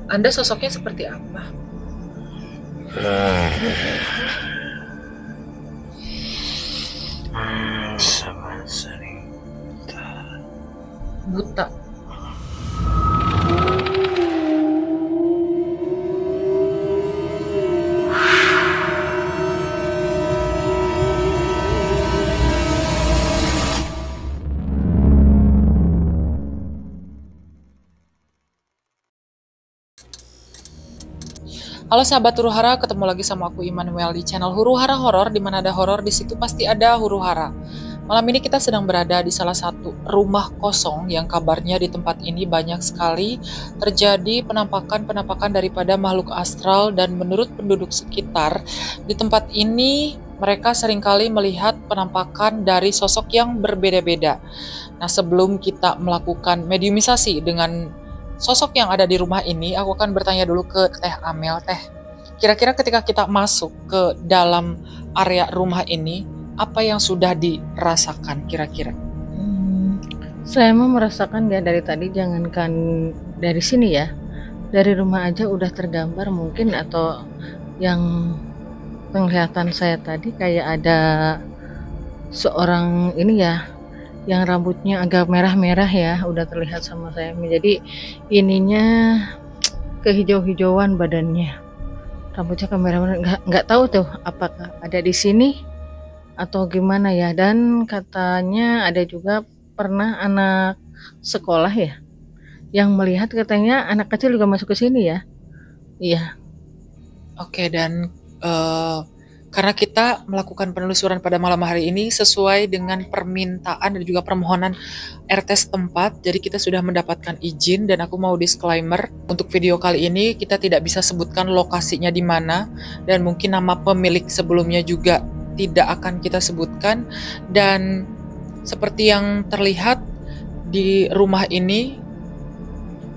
Anda sosoknya seperti apa? Sama sering Buta. Halo sahabat Huru Hara, ketemu lagi sama aku Immanuel di channel Huru Hara Horor. Di mana ada horor, di situ pasti ada Huru Hara. Malam ini kita sedang berada di salah satu rumah kosong yang kabarnya di tempat ini banyak sekali terjadi penampakan-penampakan daripada makhluk astral, dan menurut penduduk sekitar di tempat ini mereka seringkali melihat penampakan dari sosok yang berbeda-beda. Nah, sebelum kita melakukan mediumisasi dengan sosok yang ada di rumah ini, aku akan bertanya dulu ke Teh Amel. Teh, kira-kira ketika kita masuk ke dalam area rumah ini, apa yang sudah dirasakan kira-kira? Saya mau merasakan ya dari tadi, jangankan dari sini ya, dari rumah aja udah tergambar mungkin, atau yang penglihatan saya tadi kayak ada seorang ini ya, yang rambutnya agak merah-merah ya, udah terlihat sama saya. Jadi ininya kehijau-hijauan badannya, rambutnya kemerah-merah. Nggak tahu tuh apakah ada di sini atau gimana ya. Dan katanya ada juga pernah anak sekolah ya yang melihat, katanya anak kecil juga masuk ke sini ya. Iya. Oke, dan karena kita melakukan penelusuran pada malam hari ini sesuai dengan permintaan dan juga permohonan RT setempat, jadi kita sudah mendapatkan izin. Dan aku mau disclaimer, untuk video kali ini kita tidak bisa sebutkan lokasinya di mana, dan mungkin nama pemilik sebelumnya juga tidak akan kita sebutkan. Dan seperti yang terlihat di rumah ini,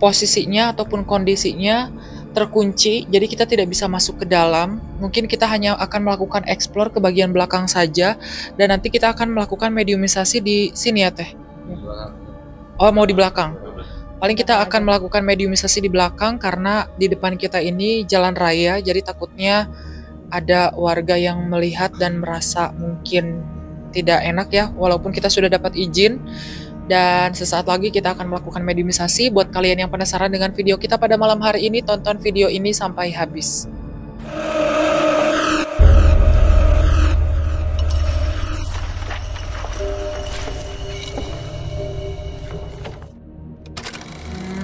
posisinya ataupun kondisinya terkunci, jadi kita tidak bisa masuk ke dalam. Mungkin kita hanya akan melakukan explore ke bagian belakang saja, dan nanti kita akan melakukan mediumisasi di sini ya Teh. Oh, mau di belakang. Paling kita akan melakukan mediumisasi di belakang karena di depan kita ini jalan raya, jadi takutnya ada warga yang melihat dan merasa mungkin tidak enak ya, walaupun kita sudah dapat izin. Dan sesaat lagi kita akan melakukan mediumisasi. Buat kalian yang penasaran dengan video kita pada malam hari ini, tonton video ini sampai habis.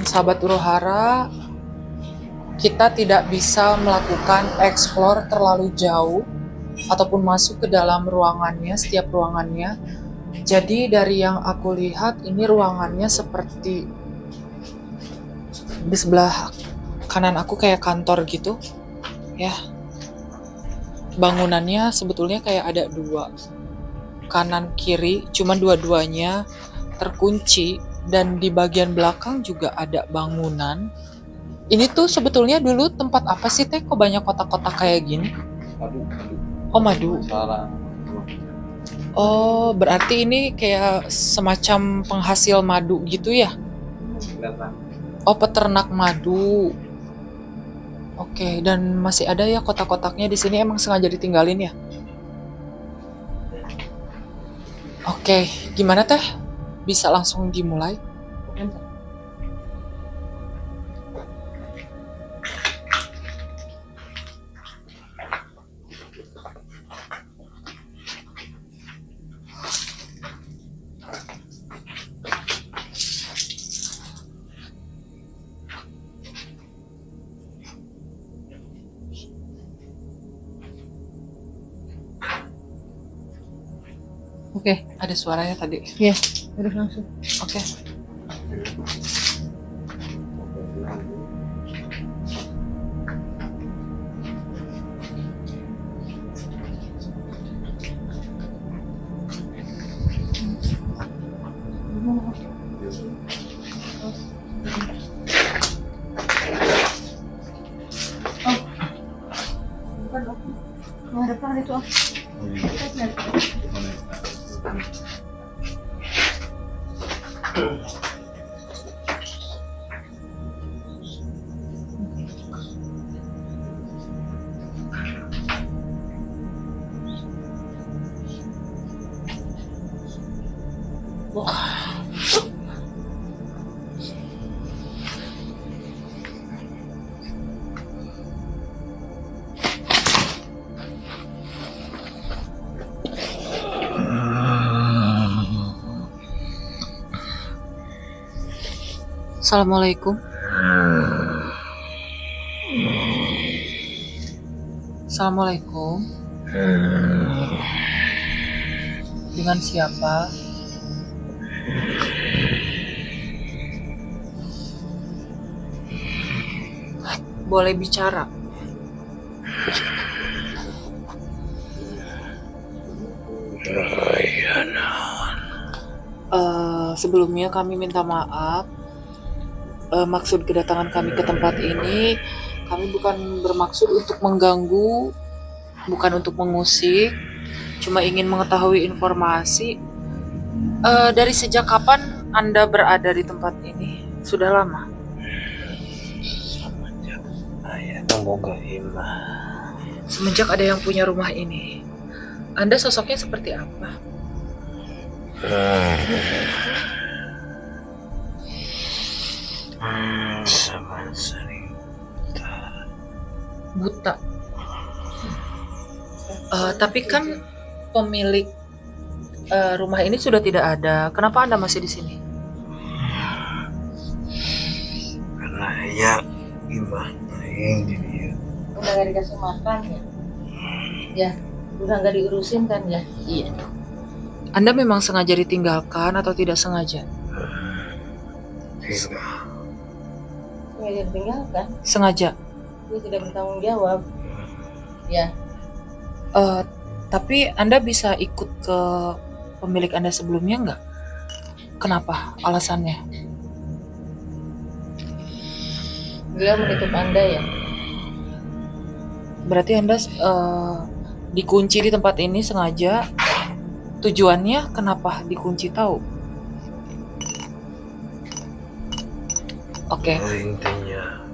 Sahabat Huru Hara, kita tidak bisa melakukan explore terlalu jauh ataupun masuk ke dalam ruangannya, setiap ruangannya. Jadi dari yang aku lihat ini ruangannya seperti di sebelah kanan aku kayak kantor gitu ya. Bangunannya sebetulnya kayak ada dua, kanan kiri, cuman dua-duanya terkunci. Dan di bagian belakang juga ada bangunan. Ini tuh sebetulnya dulu tempat apa sih Teh? Kok banyak kotak-kotak kayak gini? Madu. Oh, madu. Salah. Oh, berarti ini kayak semacam penghasil madu gitu ya? Oh, peternak madu. Oke, dan masih ada ya kotak-kotaknya di sini, emang sengaja ditinggalin ya? Oke, gimana Teh? Bisa langsung dimulai? Oke. Ada suaranya tadi. Ya, udah langsung. Oke. Depan itu Assalamualaikum. Assalamualaikum. Dengan siapa? Boleh bicara? Sebelumnya kami minta maaf. Maksud kedatangan kami ke tempat ini, kami bukan bermaksud untuk mengganggu, bukan untuk mengusik, cuma ingin mengetahui informasi. Dari sejak kapan Anda berada di tempat ini? Sudah lama? Semenjak ayah semoga imah. Semenjak ada yang punya rumah ini. Anda sosoknya seperti apa? Sama sering Buta. Tapi kan pemilik rumah ini sudah tidak ada. Kenapa Anda masih di sini? karena ayah imah aing di dia. Udah gak dikasih makan ya? Ya, udah gak diurusin kan ya? Iya. Anda memang sengaja ditinggalkan atau tidak sengaja? Tidak. Nggak ditinggalkan, Sengaja. dia tidak bertanggung jawab. Ya, Tapi Anda bisa ikut ke pemilik Anda sebelumnya nggak? Kenapa? Alasannya? dia menutup Anda ya? Berarti Anda dikunci di tempat ini sengaja. Tujuannya kenapa dikunci tahu? Oke. Intinya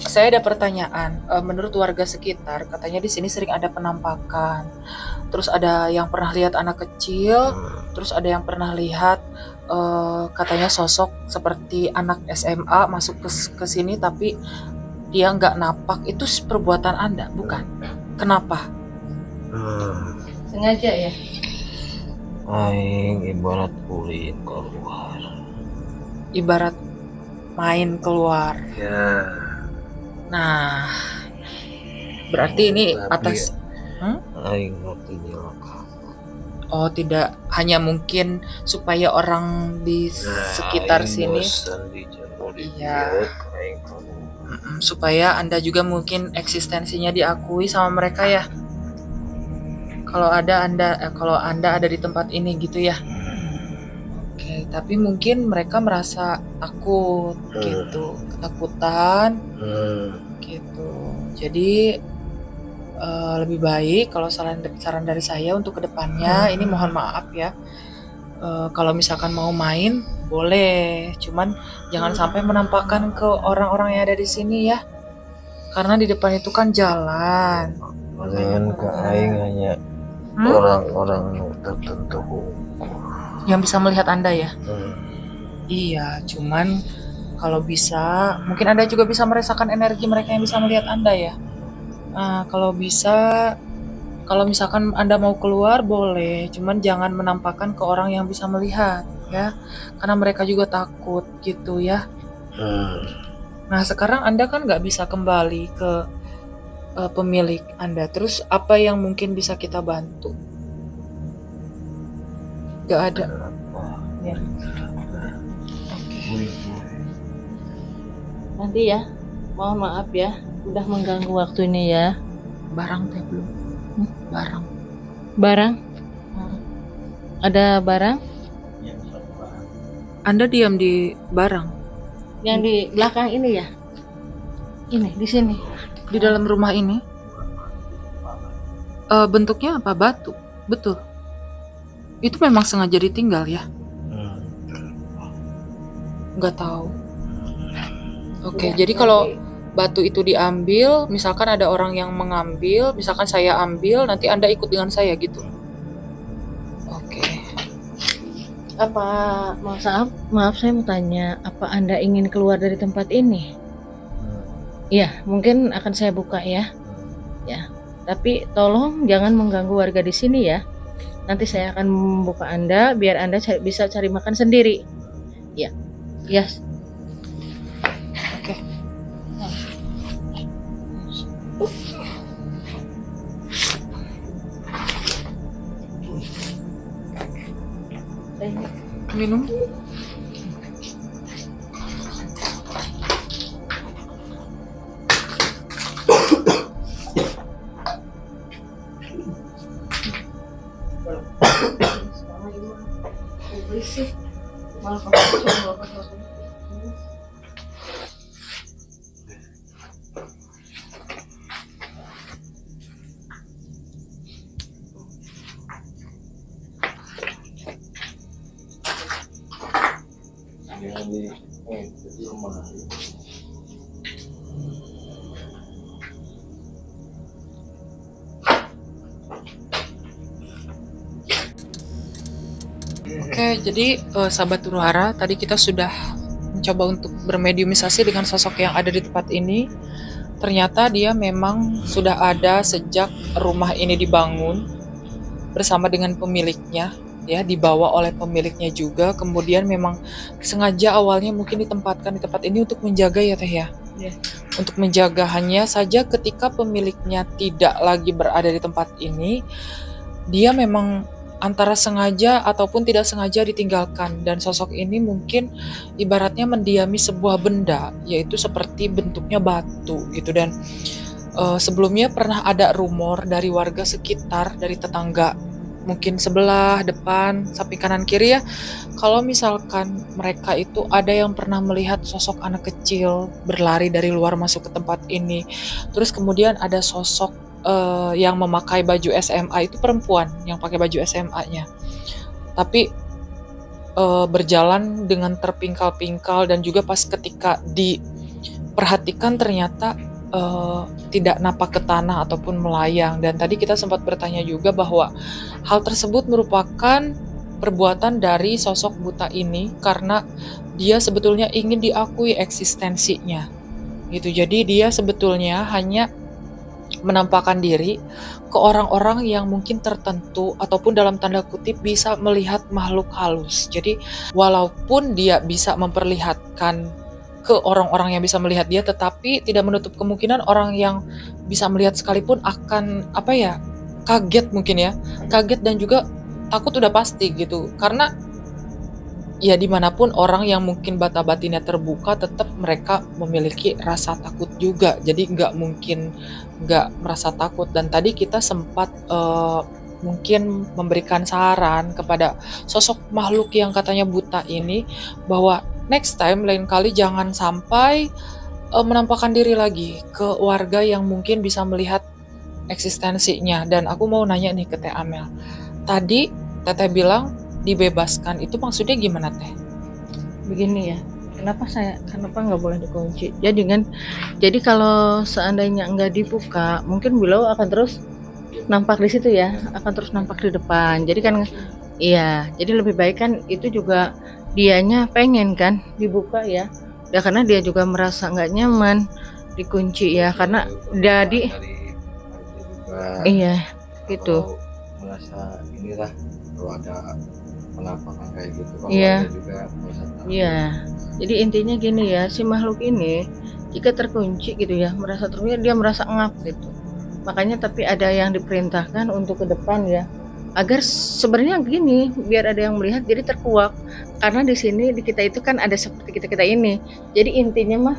Saya ada pertanyaan. Menurut warga sekitar, katanya di sini sering ada penampakan. Terus ada yang pernah lihat anak kecil, terus ada yang pernah lihat katanya sosok seperti anak SMA masuk ke sini tapi dia nggak napak. Itu perbuatan Anda, bukan? Kenapa? Sengaja ya? aing ibarat ulin keluar. Ibarat main keluar. Ya. Nah, berarti ini Tapi atas. aing ngertinya lah. Oh, tidak hanya mungkin supaya orang di sekitar sini. Iya. Supaya Anda juga mungkin eksistensinya diakui sama mereka ya. Kalau Anda ada di tempat ini gitu ya. Oke, tapi mungkin mereka merasa takut gitu, ketakutan gitu. Jadi lebih baik kalau saran dari saya untuk kedepannya ini mohon maaf ya. Kalau misalkan mau main boleh, cuman jangan sampai menampakkan ke orang-orang yang ada di sini ya. Karena di depan itu kan jalan. Dengan ke aing hanya orang-orang tertentu Yang bisa melihat Anda ya. Iya, cuman kalau bisa, mungkin Anda juga bisa merasakan energi mereka yang bisa melihat Anda ya. Kalau bisa, kalau misalkan Anda mau keluar boleh, cuman jangan menampakkan ke orang yang bisa melihat ya, karena mereka juga takut gitu ya. Nah sekarang Anda kan nggak bisa kembali ke pemilik Anda, terus apa yang mungkin bisa kita bantu? Gak ada. Ya. Nanti ya, mohon maaf ya, udah mengganggu waktu ini ya. Barang teh belum? Barang. Barang? Ada barang? Anda diam di barang? Yang di belakang ini ya? Ini, di sini. Di dalam rumah ini? Bentuknya apa? Batu? Betul. Itu memang sengaja ditinggal ya? Nggak tahu. Oke, jadi kalau batu itu diambil, misalkan ada orang yang mengambil, misalkan saya ambil, nanti Anda ikut dengan saya gitu. Oke. Apa maaf saya mau tanya, apa Anda ingin keluar dari tempat ini? Iya, mungkin akan saya buka ya. Ya. Tapi tolong jangan mengganggu warga di sini ya. Nanti saya akan membuka Anda biar Anda bisa cari makan sendiri. Ya. Ya. Oke. Minum. Jangan di rumah. Oke, jadi sahabat Huru-Hara, tadi kita sudah mencoba untuk bermediumisasi dengan sosok yang ada di tempat ini. Ternyata dia memang sudah ada sejak rumah ini dibangun bersama dengan pemiliknya, ya, dibawa oleh pemiliknya juga. Kemudian memang sengaja awalnya mungkin ditempatkan di tempat ini untuk menjaga ya Teh ya. Iya. Untuk menjaga, hanya saja ketika pemiliknya tidak lagi berada di tempat ini, dia memang antara sengaja ataupun tidak sengaja ditinggalkan, dan sosok ini mungkin ibaratnya mendiami sebuah benda, yaitu seperti bentuknya batu gitu. Dan sebelumnya pernah ada rumor dari warga sekitar, dari tetangga mungkin sebelah, depan, samping kanan kiri ya, kalau misalkan mereka itu ada yang pernah melihat sosok anak kecil berlari dari luar masuk ke tempat ini. Terus kemudian ada sosok yang memakai baju SMA, itu perempuan yang pakai baju SMA-nya, tapi berjalan dengan terpingkal-pingkal, dan juga pas ketika diperhatikan ternyata tidak napak ke tanah ataupun melayang. Dan tadi kita sempat bertanya juga bahwa hal tersebut merupakan perbuatan dari sosok buta ini karena dia sebetulnya ingin diakui eksistensinya gitu. Jadi dia sebetulnya hanya menampakkan diri ke orang-orang yang mungkin tertentu ataupun dalam tanda kutip bisa melihat makhluk halus. Jadi walaupun dia bisa memperlihatkan ke orang-orang yang bisa melihat dia, tetapi tidak menutup kemungkinan orang yang bisa melihat sekalipun akan kaget mungkin ya, kaget dan juga takut udah pasti gitu. Karena ya dimanapun orang yang mungkin bata batinnya terbuka, tetap mereka memiliki rasa takut juga. Jadi nggak mungkin nggak merasa takut. Dan tadi kita sempat mungkin memberikan saran kepada sosok makhluk yang katanya buta ini, bahwa next time, lain kali jangan sampai menampakkan diri lagi ke warga yang mungkin bisa melihat eksistensinya. Dan aku mau nanya nih ke Teh Amel, tadi Teteh bilang dibebaskan, itu maksudnya gimana Teh? Begini ya, kenapa nggak boleh dikunci? Jadi kalau seandainya nggak dibuka, mungkin beliau akan terus nampak di situ ya, akan terus nampak di depan. Jadi kan, iya, jadi lebih baik kan itu juga dianya pengen kan dibuka ya, ya karena dia juga merasa nggak nyaman dikunci ya, karena jadi iya gitu. Merasa inilah kalau ada penampakan kayak gitu, Iya. juga merasa takut. Iya, jadi intinya gini ya, si makhluk ini jika terkunci gitu ya, merasa terkunci, dia merasa ngap gitu. Makanya tapi ada yang diperintahkan untuk ke depan ya, agar sebenarnya gini, biar ada yang melihat, jadi terkuak. Karena di sini di kita itu kan ada seperti kita ini. Jadi intinya mah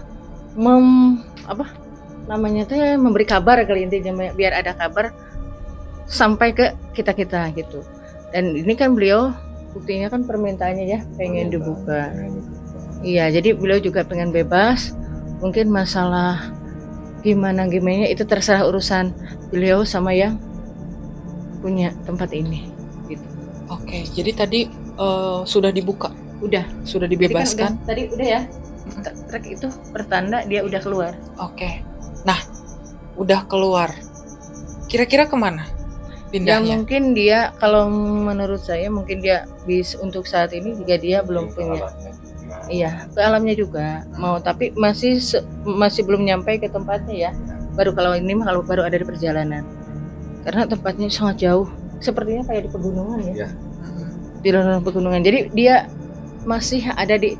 memberi kabar kali intinya, biar ada kabar sampai ke kita gitu. Dan ini kan beliau buktinya kan permintaannya ya pengen dibuka. Iya, jadi beliau juga pengen bebas. Mungkin masalah gimana itu terserah urusan beliau sama yang punya tempat ini gitu. Oke, jadi tadi sudah dibuka, sudah dibebaskan. Tadi udah ya, trek itu pertanda dia udah keluar. Oke, nah udah keluar, kira-kira kemana? Ya pindahnya. mungkin dia, kalau menurut saya mungkin dia untuk saat ini juga dia belum punya. Iya, ke alamnya juga mau, tapi masih belum nyampe ke tempatnya ya. Baru kalau ini mah kalau baru ada di perjalanan. Karena tempatnya sangat jauh. Sepertinya kayak di pegunungan ya. Iya. Di luar pegunungan. Jadi dia masih ada di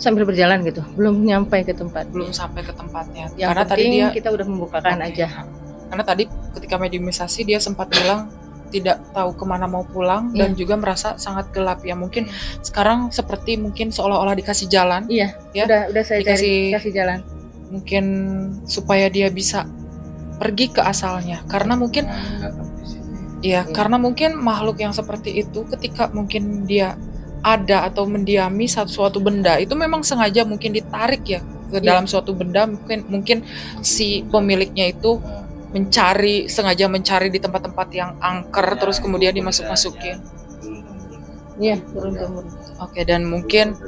sambil berjalan gitu, belum nyampe ke tempat. Belum sampai ke tempatnya. Yang Karena tadi penting dia kita udah membukakan Oke. aja. Karena tadi ketika mediumisasi dia sempat bilang tidak tahu kemana mau pulang dan juga merasa sangat gelap ya. Mungkin sekarang seperti mungkin seolah-olah dikasih jalan. Iya, ya. udah saya kasih jalan. Mungkin supaya dia bisa pergi ke asalnya. Karena mungkin karena mungkin makhluk yang seperti itu ketika mungkin dia ada atau mendiami suatu benda itu memang sengaja mungkin ditarik ya ke dalam suatu benda, mungkin si pemiliknya itu sengaja mencari di tempat-tempat yang angker, terus kemudian dimasuk-masukin. Iya, turun-temurun. Oke, dan mungkin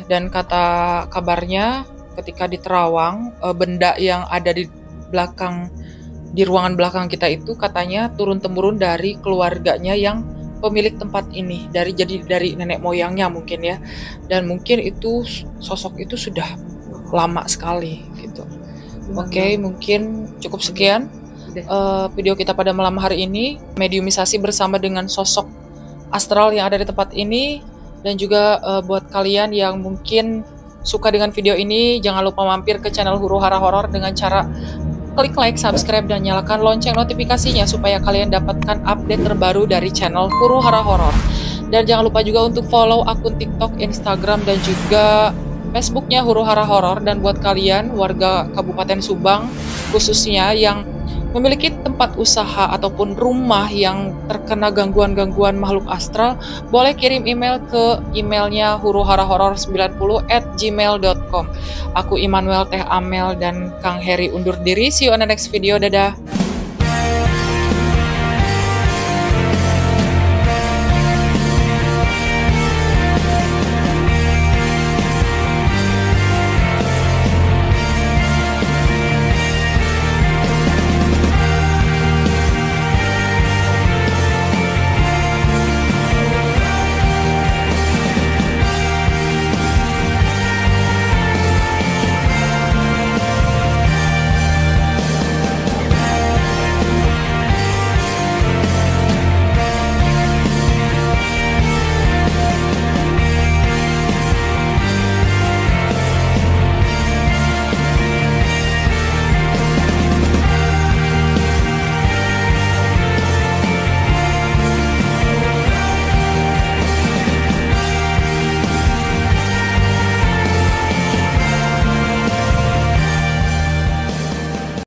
dan kata kabarnya ketika di Terawang, benda yang ada di ruangan belakang kita itu katanya turun-temurun dari keluarganya yang pemilik tempat ini, dari nenek moyangnya mungkin ya. Dan mungkin itu sosok itu sudah lama sekali gitu. Oke, mungkin cukup sekian video kita pada malam hari ini, mediumisasi bersama dengan sosok astral yang ada di tempat ini. Dan juga buat kalian yang mungkin suka dengan video ini, jangan lupa mampir ke channel Huru Hara Horor dengan cara klik like, subscribe, dan nyalakan lonceng notifikasinya supaya kalian dapatkan update terbaru dari channel Huru Hara Horor. Dan jangan lupa juga untuk follow akun TikTok, Instagram, dan juga Facebooknya Huru Hara Horor. Dan buat kalian warga Kabupaten Subang khususnya yang memiliki tempat usaha ataupun rumah yang terkena gangguan-gangguan makhluk astral, boleh kirim email ke emailnya huruharahoror90@gmail.com. Aku Immanuel Teh Amel dan Kang Heri undur diri. See you on the next video. Dadah.